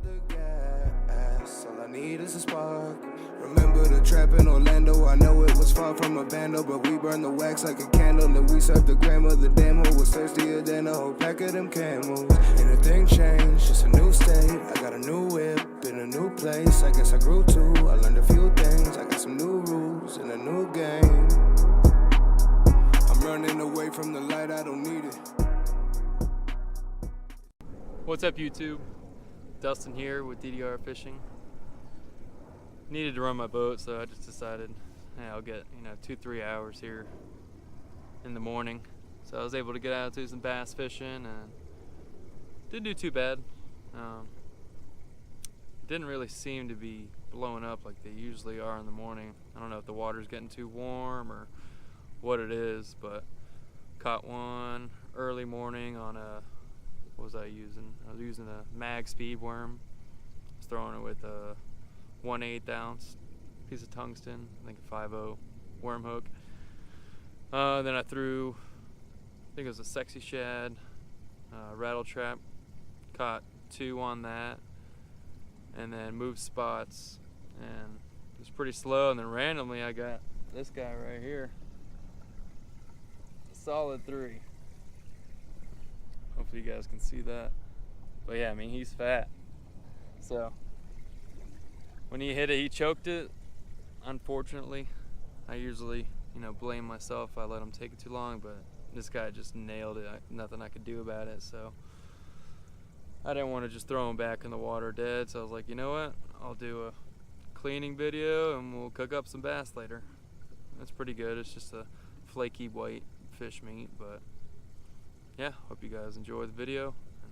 the gas, all I need is a spark. Remember the trap in Orlando, I know it was far from a bando, but we burned the wax like a candle, and we served the grandma. The demo was thirstier than a whole pack of them camels. Ain't a thing changed, just a new state. I got a new whip in a new place. I guess I grew too, I learned a few things. I got some new rules in a new game. I'm running away from the light, I don't need it. What's up, YouTube? Dustin here with DDR Fishing. Needed to run my boat, so I just decided, hey, I'll get 2-3 hours here in the morning. So I was able to get out to some bass fishing and didn't do too bad. Didn't really seem to be blowing up like they usually are in the morning. I don't know if the water's getting too warm or what it is, but caught one early morning on a, what was I using? I was using a mag speed worm. I was throwing it with a 1/8 ounce piece of tungsten, I think a 5.0 worm hook. Then I threw, I think it was a sexy shad, rattle trap, caught 2 on that, and then moved spots, and it was pretty slow, and then randomly I got this guy right here, a solid 3. Hopefully you guys can see that, but yeah, I mean, he's fat, so when he hit it, he choked it. Unfortunately, I usually, blame myself if I let him take it too long, but this guy just nailed it. Nothing I could do about it, so I didn't want to just throw him back in the water dead, so I was like, you know what? I'll do a cleaning video and we'll cook up some bass later. That's pretty good. It's just a flaky white fish meat, but yeah, hope you guys enjoy the video, and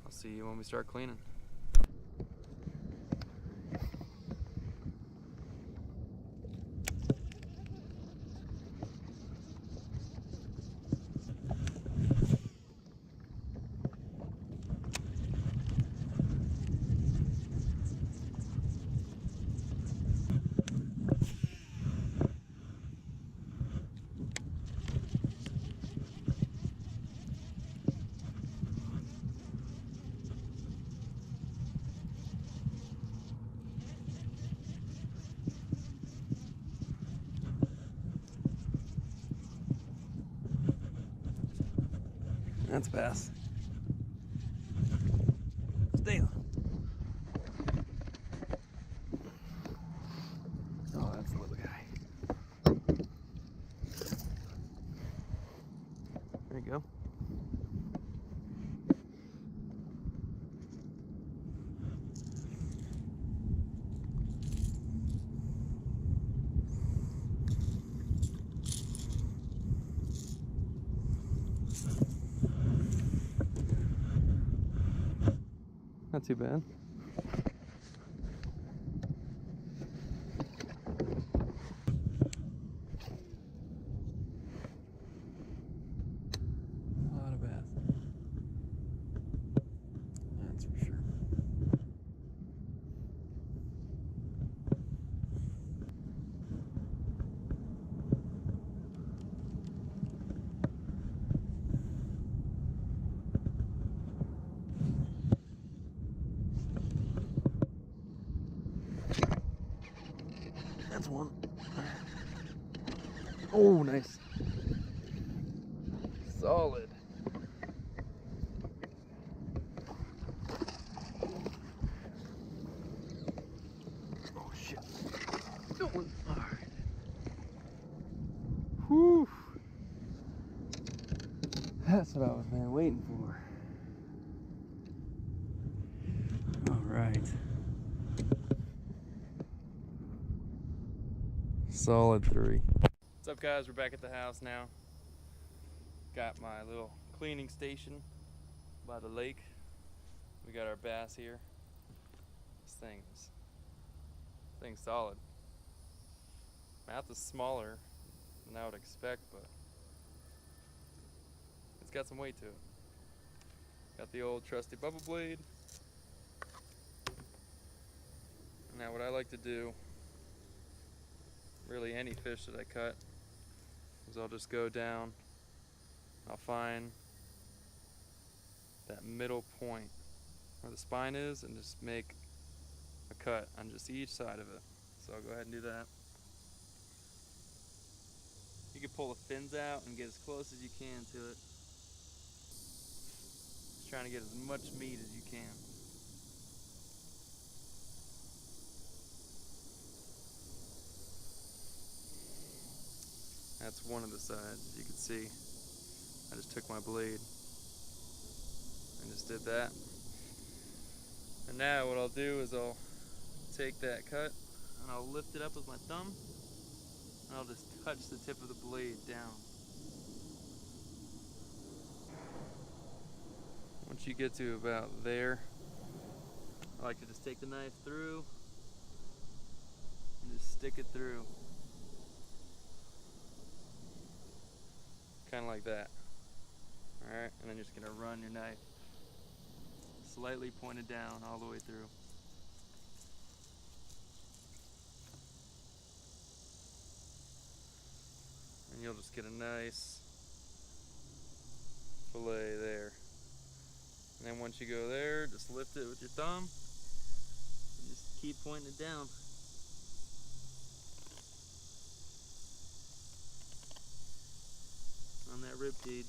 I'll see you when we start cleaning. That's bass. Stay on. Oh, that's the little guy. There you go. Not too bad. A lot of bass. That's for sure. That's one. Oh, nice. Solid. Oh, shit. Got one. All right. Whew. That's what I was waiting for. All right. Solid 3. What's up, guys? We're back at the house now. Got my little cleaning station by the lake. We got our bass here. This thing's solid. Mouth is smaller than I would expect, but it's got some weight to it. Got the old trusty bubble blade. Now what I like to do, really any fish that I cut, is I'll just go down, I'll find that middle point where the spine is and just make a cut on just each side of it. So I'll go ahead and do that. You can pull the fins out and get as close as you can to it. Just trying to get as much meat as you can. That's one of the sides, as you can see. I just took my blade and just did that. And now what I'll do is I'll take that cut and I'll lift it up with my thumb and I'll just touch the tip of the blade down. Once you get to about there, I like to just take the knife through and just stick it through. Kind of like that. Alright, and then you're just going to run your knife slightly pointed down all the way through. And you'll just get a nice fillet there. And then once you go there, just lift it with your thumb and just keep pointing it down. On that rib cage.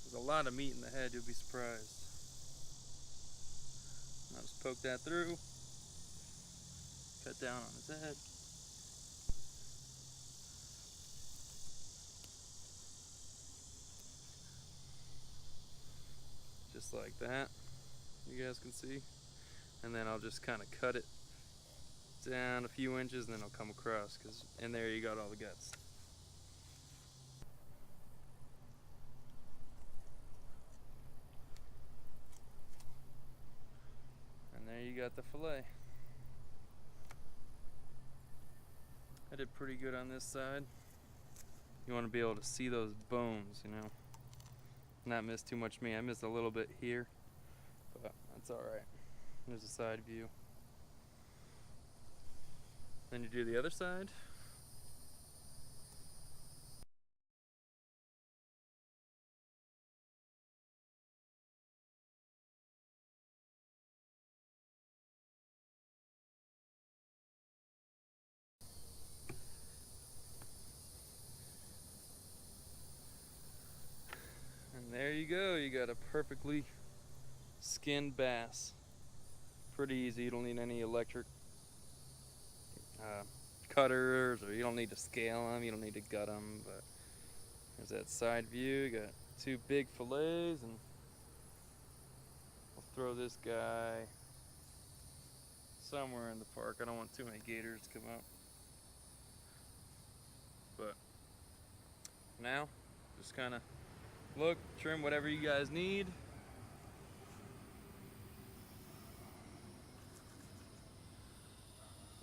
There's a lot of meat in the head, you'll be surprised. I'll just poke that through, cut down on his head. Just like that, you guys can see. And then I'll just kind of cut it down a few inches and then I'll come across, because in there you got all the guts. And there you got the fillet. I did pretty good on this side. You want to be able to see those bones, you know, not miss too much meat. I missed a little bit here, but that's alright. There's a side view. Then you do the other side. And there you go, you got a perfectly skinned bass. Pretty easy, you don't need any electric cutters, or you don't need to scale them, you don't need to gut them, but there's that side view. You got two big fillets, and I'll throw this guy somewhere in the park. I don't want too many gators to come out. But now, just kind of look, trim whatever you guys need.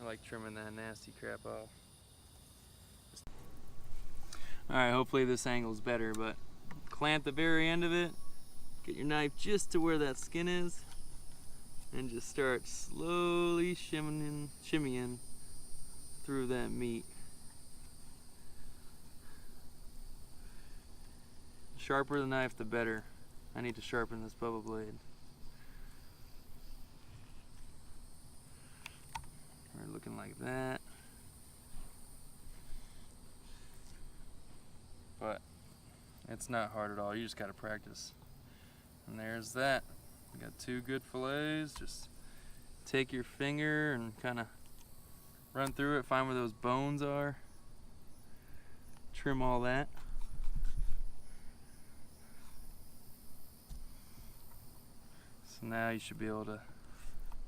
I like trimming that nasty crap off. Alright, hopefully this angle's better, but clamp the very end of it, get your knife just to where that skin is, and just start slowly shimmying through that meat. The sharper the knife, the better. I need to sharpen this Bubba blade. We're looking like that. But it's not hard at all, you just gotta practice. And there's that. You got two good fillets. Just take your finger and kind of run through it, find where those bones are, trim all that. So now you should be able to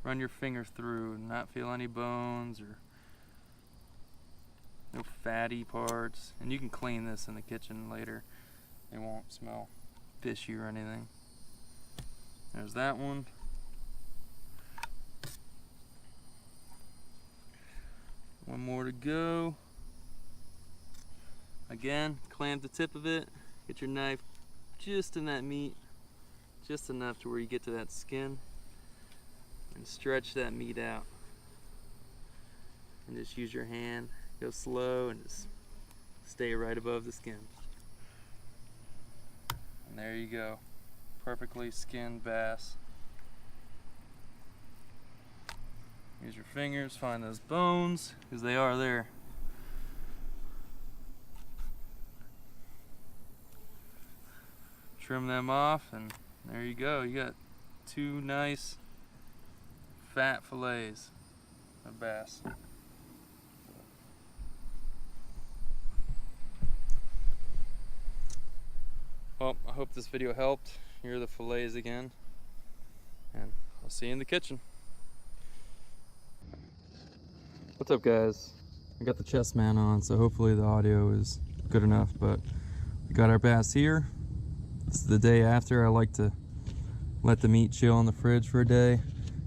run your finger through and not feel any bones or no fatty parts. And you can clean this in the kitchen later. It won't smell fishy or anything. There's that one. One more to go. Again, clamp the tip of it. Get your knife just in that meat, just enough to where you get to that skin, and stretch that meat out. And just use your hand, go slow, and just stay right above the skin. And there you go. Perfectly skinned bass. Use your fingers, find those bones, because they are there. Trim them off, and there you go. You got two nice fat fillets of bass. Well, I hope this video helped. Here are the fillets again, and I'll see you in the kitchen. What's up, guys? I got the chest man on, so hopefully the audio is good enough, but we got our bass here. This is the day after. I like to let the meat chill in the fridge for a day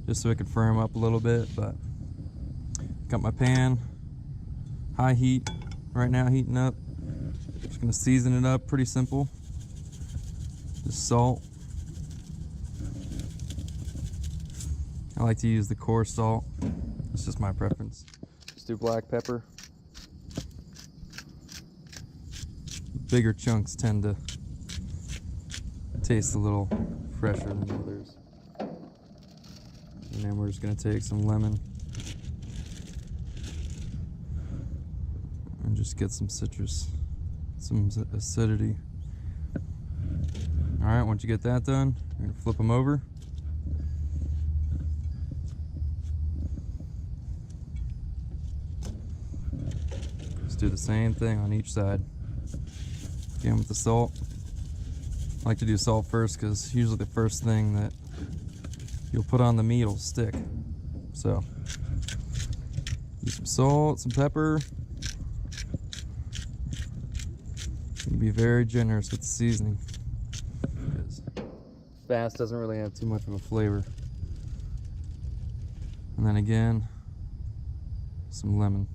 just so it can firm up a little bit. But got my pan, high heat right now, heating up. Just gonna season it up, pretty simple. Just salt. I like to use the coarse salt. It's just my preference. Just do black pepper. Bigger chunks tend to taste a little fresher than others. And then we're just gonna take some lemon and just get some citrus, some acidity. All right, once you get that done, you're gonna flip them over. Just do the same thing on each side. Again with the salt. I like to do salt first because usually the first thing that you'll put on the meat will stick. So, use some salt, some pepper. You can be very generous with the seasoning because bass doesn't really have too much of a flavor. And then again, some lemon.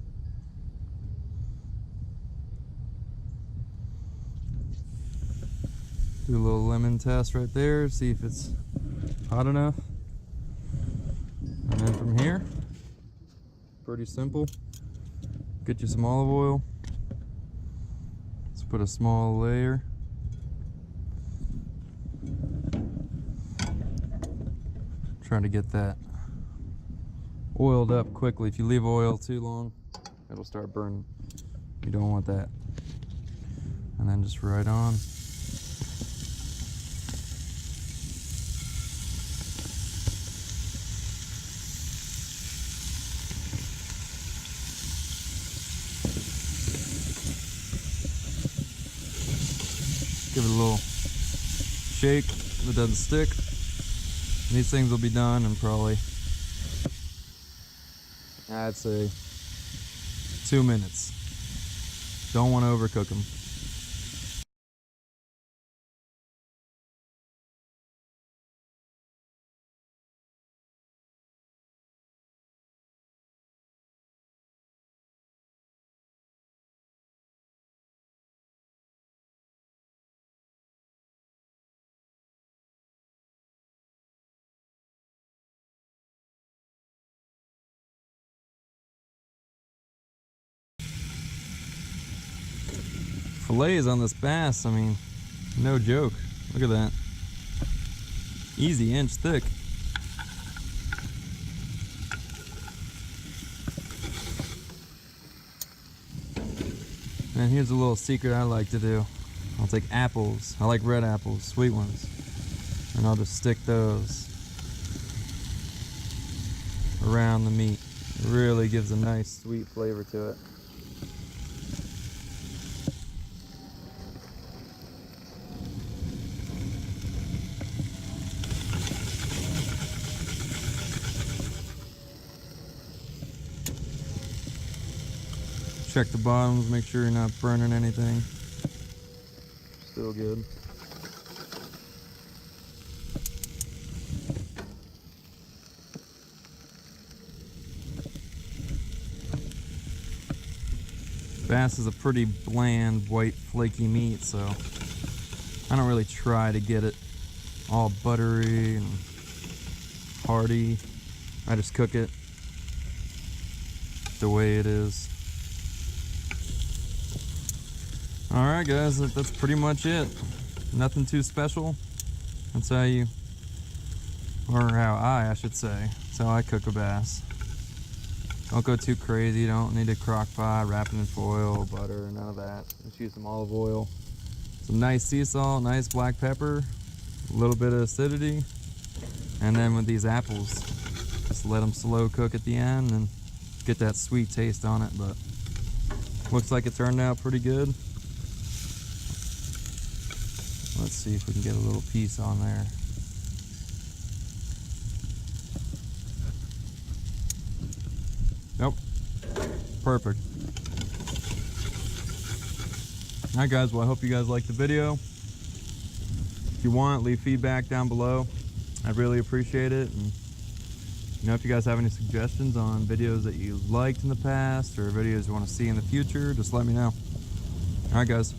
Do a little lemon test right there, see if it's hot enough. And then from here, pretty simple. Get you some olive oil. Let's put a small layer. Trying to get that oiled up quickly. If you leave oil too long, it'll start burning. You don't want that. And then just right on. Give it a little shake if it doesn't stick. And these things will be done in probably, I'd say, 2 minutes. Don't want to overcook them. Fillets on this bass, I mean, no joke. Look at that. Easy inch thick. And here's a little secret I like to do. I'll take apples. I like red apples, sweet ones. And I'll just stick those around the meat. It really gives a nice sweet flavor to it. Check the bottoms, make sure you're not burning anything. Still good. Bass is a pretty bland, white, flaky meat, so I don't really try to get it all buttery and hearty. I just cook it the way it is. Alright guys, that's pretty much it. Nothing too special. That's how you, or how I should say, that's how I cook a bass. Don't go too crazy. Don't need a crock pot, wrap it in foil, butter, none of that. Just use some olive oil, some nice sea salt, nice black pepper, a little bit of acidity, and then with these apples, just let them slow cook at the end and get that sweet taste on it. But looks like it turned out pretty good. Let's see if we can get a little piece on there. Nope. Perfect. Alright guys, well I hope you guys liked the video. If you want, leave feedback down below. I'd really appreciate it. And you know, if you guys have any suggestions on videos that you liked in the past or videos you want to see in the future, just let me know. Alright guys.